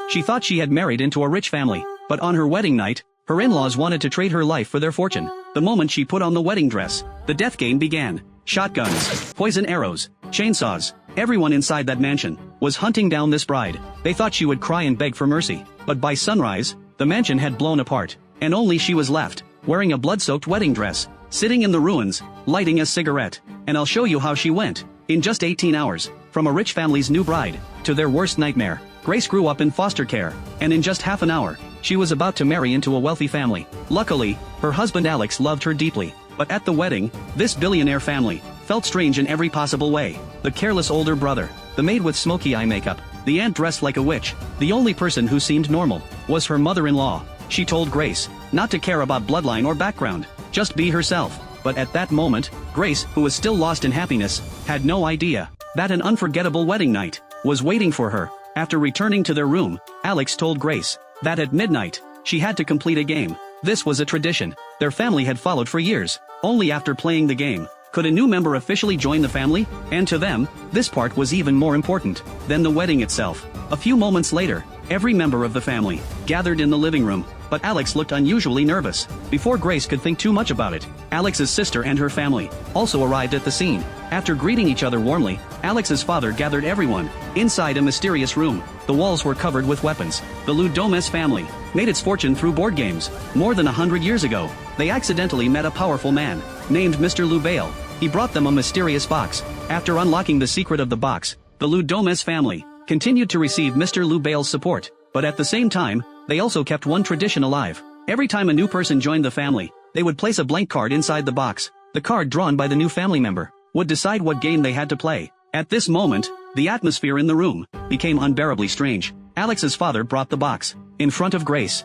She thought she had married into a rich family, but on her wedding night, her in-laws wanted to trade her life for their fortune. The moment she put on the wedding dress, the death game began. Shotguns, poison arrows, chainsaws. Everyone inside that mansion was hunting down this bride. They thought she would cry and beg for mercy, but by sunrise, the mansion had blown apart, and only she was left, wearing a blood-soaked wedding dress, sitting in the ruins, lighting a cigarette. And I'll show you how she went. In just 18 hours, from a rich family's new bride to their worst nightmare, Grace grew up in foster care, and in just half an hour, she was about to marry into a wealthy family. Luckily, her husband Alex loved her deeply, but at the wedding, this billionaire family felt strange in every possible way. The careless older brother, the maid with smoky eye makeup, the aunt dressed like a witch. The only person who seemed normal was her mother-in-law. She told Grace not to care about bloodline or background, just be herself. But at that moment, Grace, who was still lost in happiness, had no idea that an unforgettable wedding night was waiting for her. After returning to their room, Alex told Grace that at midnight, she had to complete a game. This was a tradition their family had followed for years. Only after playing the game could a new member officially join the family, and to them, this part was even more important than the wedding itself. A few moments later, every member of the family gathered in the living room, but Alex looked unusually nervous. Before Grace could think too much about it, Alex's sister and her family also arrived at the scene. After greeting each other warmly, Alex's father gathered everyone inside a mysterious room. The walls were covered with weapons. The Ludomes family made its fortune through board games. More than 100 years ago, they accidentally met a powerful man named Mr. Lubail. He brought them a mysterious box. After unlocking the secret of the box, the Ludomes family continued to receive Mr. Lubail's support. But at the same time, they also kept one tradition alive. Every time a new person joined the family, they would place a blank card inside the box. The card drawn by the new family member would decide what game they had to play. At this moment, the atmosphere in the room became unbearably strange. Alex's father brought the box in front of Grace.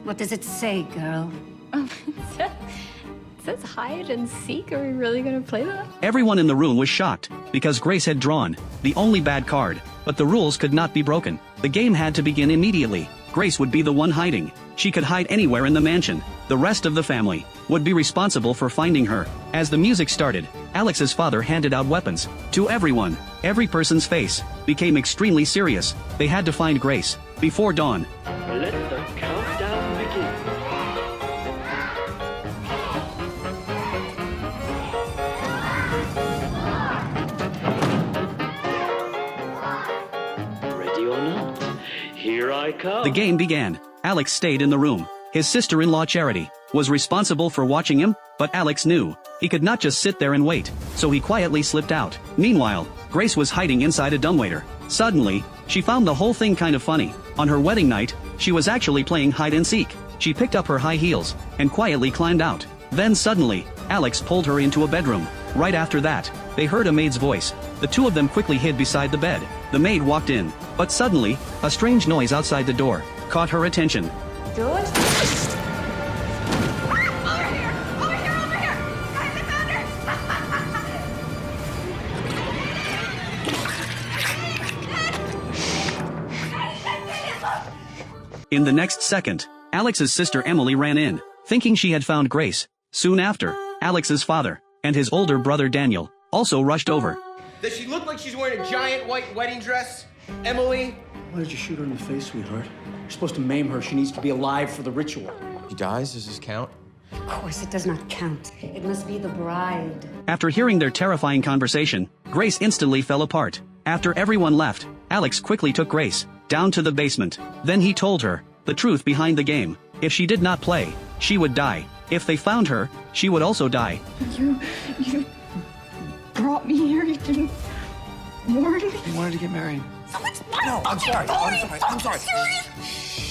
What does it say, girl? It says hide and seek. Are we really gonna play that? Everyone in the room was shocked, because Grace had drawn the only bad card, but the rules could not be broken. The game had to begin immediately. Grace would be the one hiding. She could hide anywhere in the mansion. The rest of the family would be responsible for finding her. As the music started, Alex's father handed out weapons to everyone. Every person's face became extremely serious. They had to find Grace before dawn. Let the countdown begin. Ready or not, here I come. The game began. Alex stayed in the room. His sister-in-law Charity was responsible for watching him, but Alex knew he could not just sit there and wait, so he quietly slipped out. Meanwhile, Grace was hiding inside a dumbwaiter. Suddenly, she found the whole thing kind of funny. On her wedding night, she was actually playing hide and seek. She picked up her high heels and quietly climbed out. Then suddenly, Alex pulled her into a bedroom. Right after that, they heard a maid's voice. The two of them quickly hid beside the bed. The maid walked in, but suddenly, a strange noise outside the door caught her attention. George? In the next second, Alex's sister Emily ran in, thinking she had found Grace. Soon after, Alex's father and his older brother Daniel also rushed over. Does she look like she's wearing a giant white wedding dress? Emily? Why did you shoot her in the face, sweetheart? You're supposed to maim her. She needs to be alive for the ritual. He dies? Does this count? Of course, it does not count. It must be the bride. After hearing their terrifying conversation, Grace instantly fell apart. After everyone left, Alex quickly took Grace down to the basement. Then he told her the truth behind the game. If she did not play, she would die. If they found her, she would also die. You brought me here. You didn't warn me. He wanted to get married. No, I'm sorry. I'm sorry.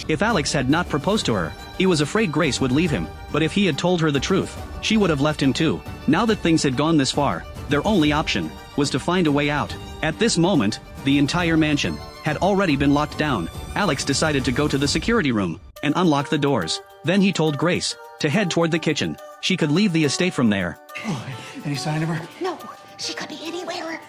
If Alex had not proposed to her, he was afraid Grace would leave him. But if he had told her the truth, she would have left him too. Now that things had gone this far, their only option was to find a way out. At this moment, the entire mansion had already been locked down. Alex decided to go to the security room and unlock the doors. Then he told Grace to head toward the kitchen. She could leave the estate from there. Oh, any sign of her? No, she could be anywhere.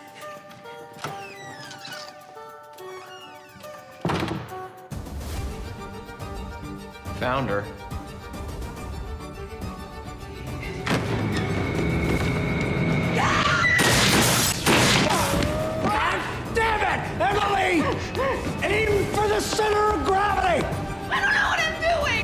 Found her. Ah!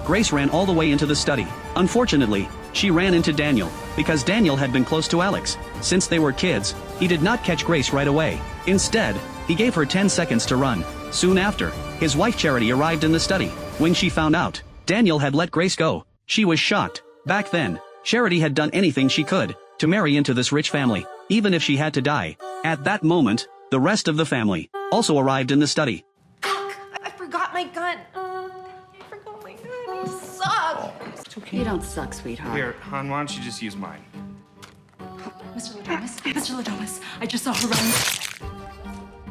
Grace ran all the way into the study. Unfortunately, she ran into Daniel, because Daniel had been close to Alex. Since they were kids, he did not catch Grace right away. Instead, he gave her 10 seconds to run. Soon after, his wife Charity arrived in the study. When she found out Daniel had let Grace go, she was shocked. Back then, Charity had done anything she could to marry into this rich family, even if she had to die. At that moment, the rest of the family also arrived in the study. I forgot my gun. I forgot my gun. You suck. You don't suck, sweetheart. Here, hon, why don't you just use mine? Mr. Ladonis, Mr. Ladonis, I just saw her run.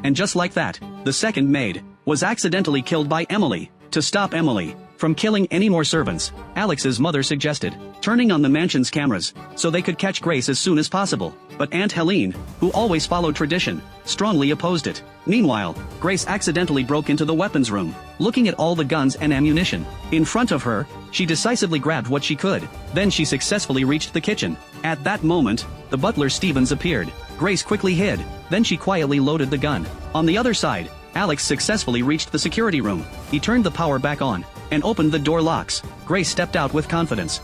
And just like that, the second maid was accidentally killed by Emily. To stop Emily from killing any more servants, Alex's mother suggested turning on the mansion's cameras so they could catch Grace as soon as possible. But Aunt Helene, who always followed tradition, strongly opposed it. Meanwhile, Grace accidentally broke into the weapons room, looking at all the guns and ammunition. In front of her, she decisively grabbed what she could. Then she successfully reached the kitchen. At that moment, the butler Stevens appeared. Grace quickly hid, then she quietly loaded the gun. On the other side, Alex successfully reached the security room. He turned the power back on and opened the door locks. Grace stepped out with confidence.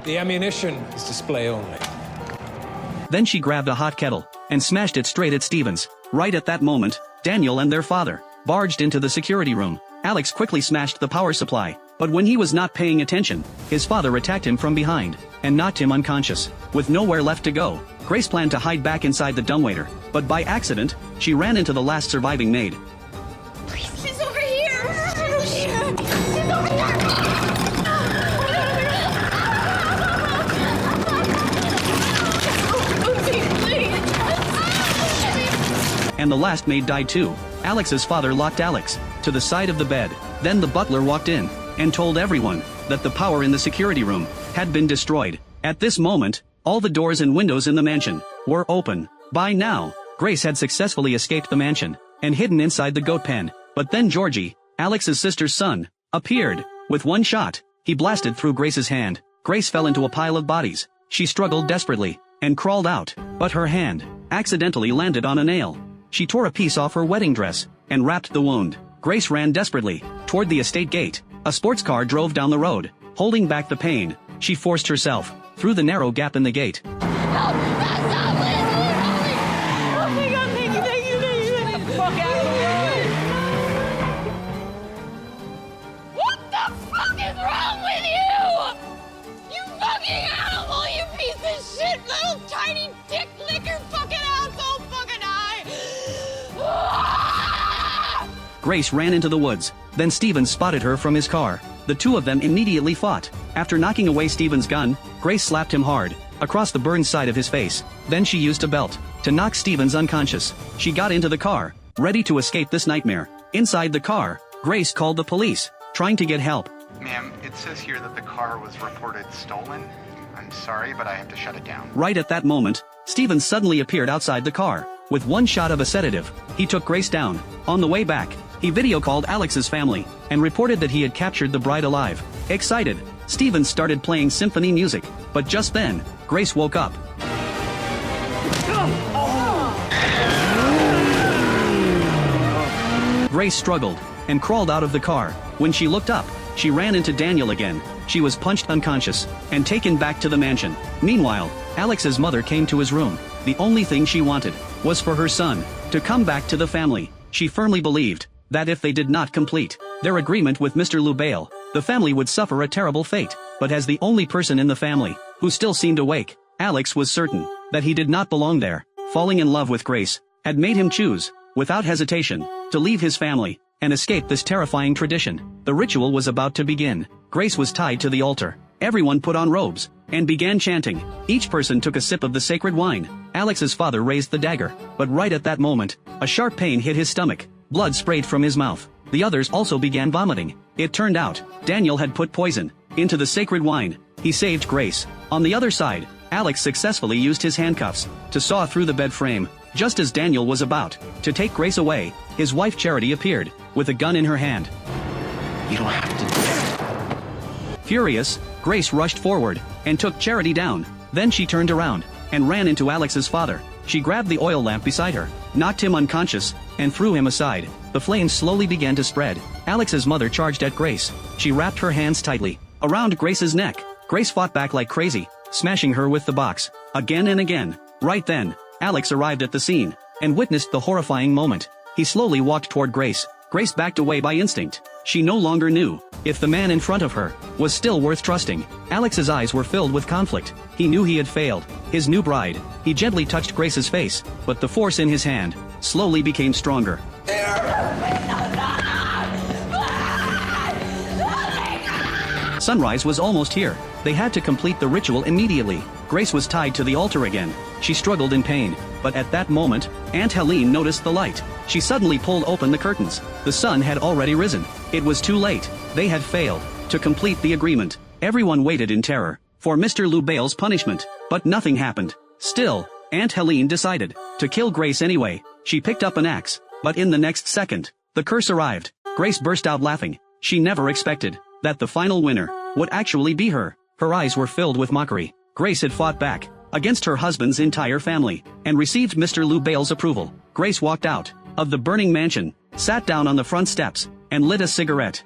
The ammunition is display only. Then she grabbed a hot kettle and smashed it straight at Stevens. Right at that moment, Daniel and their father barged into the security room. Alex quickly smashed the power supply, but when he was not paying attention, his father attacked him from behind and knocked him unconscious. With nowhere left to go, Grace planned to hide back inside the dumbwaiter, but by accident, she ran into the last surviving maid. She's over here. She's over And the last maid died too. Alex's father locked Alex to the side of the bed. Then the butler walked in and told everyone that the power in the security room had been destroyed. At this moment, all the doors and windows in the mansion were open. By now, Grace had successfully escaped the mansion and hidden inside the goat pen. But then Georgie, Alex's sister's son, appeared. With one shot, he blasted through Grace's hand. Grace fell into a pile of bodies. She struggled desperately and crawled out, but her hand accidentally landed on a nail. She tore a piece off her wedding dress and wrapped the wound. Grace ran desperately toward the estate gate. A sports car drove down the road. Holding back the pain, she forced herself through the narrow gap in the gate. What the fuck is wrong with you? You fucking animal, you piece of shit, little tiny dick licker fucking asshole fucking eye. Grace ran into the woods. Then Stevens spotted her from his car. The two of them immediately fought. After knocking away Stevens' gun, Grace slapped him hard across the burned side of his face. Then she used a belt to knock Stevens unconscious. She got into the car, ready to escape this nightmare. Inside the car, Grace called the police, trying to get help. Ma'am, it says here that the car was reported stolen. I'm sorry, but I have to shut it down. Right at that moment, Stevens suddenly appeared outside the car. With one shot of a sedative, he took Grace down. On the way back, he video called Alex's family and reported that he had captured the bride alive. Excited, Stevens started playing symphony music, but just then, Grace woke up. Grace struggled and crawled out of the car. When she looked up, she ran into Daniel again. She was punched unconscious and taken back to the mansion. Meanwhile, Alex's mother came to his room. The only thing she wanted was for her son to come back to the family. She firmly believed that if they did not complete their agreement with Mr. Lubail, the family would suffer a terrible fate. But as the only person in the family who still seemed awake, Alex was certain that he did not belong there. Falling in love with Grace had made him choose, without hesitation, to leave his family and escape this terrifying tradition. The ritual was about to begin. Grace was tied to the altar. Everyone put on robes and began chanting. Each person took a sip of the sacred wine. Alex's father raised the dagger, but right at that moment, a sharp pain hit his stomach. Blood sprayed from his mouth. The others also began vomiting. It turned out, Daniel had put poison into the sacred wine. He saved Grace. On the other side, Alex successfully used his handcuffs to saw through the bed frame. Just as Daniel was about to take Grace away, his wife Charity appeared, with a gun in her hand. You don't have to do it. Furious, Grace rushed forward and took Charity down. Then she turned around and ran into Alex's father. She grabbed the oil lamp beside her, knocked him unconscious, and threw him aside. The flames slowly began to spread. Alex's mother charged at Grace. She wrapped her hands tightly around Grace's neck. Grace fought back like crazy, smashing her with the box, again and again. Right then, Alex arrived at the scene, and witnessed the horrifying moment. He slowly walked toward Grace. Grace backed away by instinct. She no longer knew if the man in front of her was still worth trusting. Alex's eyes were filled with conflict. He knew he had failed his new bride. He gently touched Grace's face, but the force in his hand slowly became stronger. Sunrise was almost here. They had to complete the ritual immediately. Grace was tied to the altar again. She struggled in pain, but at that moment, Aunt Helene noticed the light. She suddenly pulled open the curtains. The sun had already risen. It was too late. They had failed to complete the agreement. Everyone waited in terror for Mr. Lubale's punishment, but nothing happened. Still, Aunt Helene decided to kill Grace anyway. She picked up an axe, but in the next second, the curse arrived. Grace burst out laughing. She never expected that the final winner would actually be her. Her eyes were filled with mockery. Grace had fought back against her husband's entire family, and received Mr. Lubale's approval. Grace walked out of the burning mansion, sat down on the front steps, and lit a cigarette.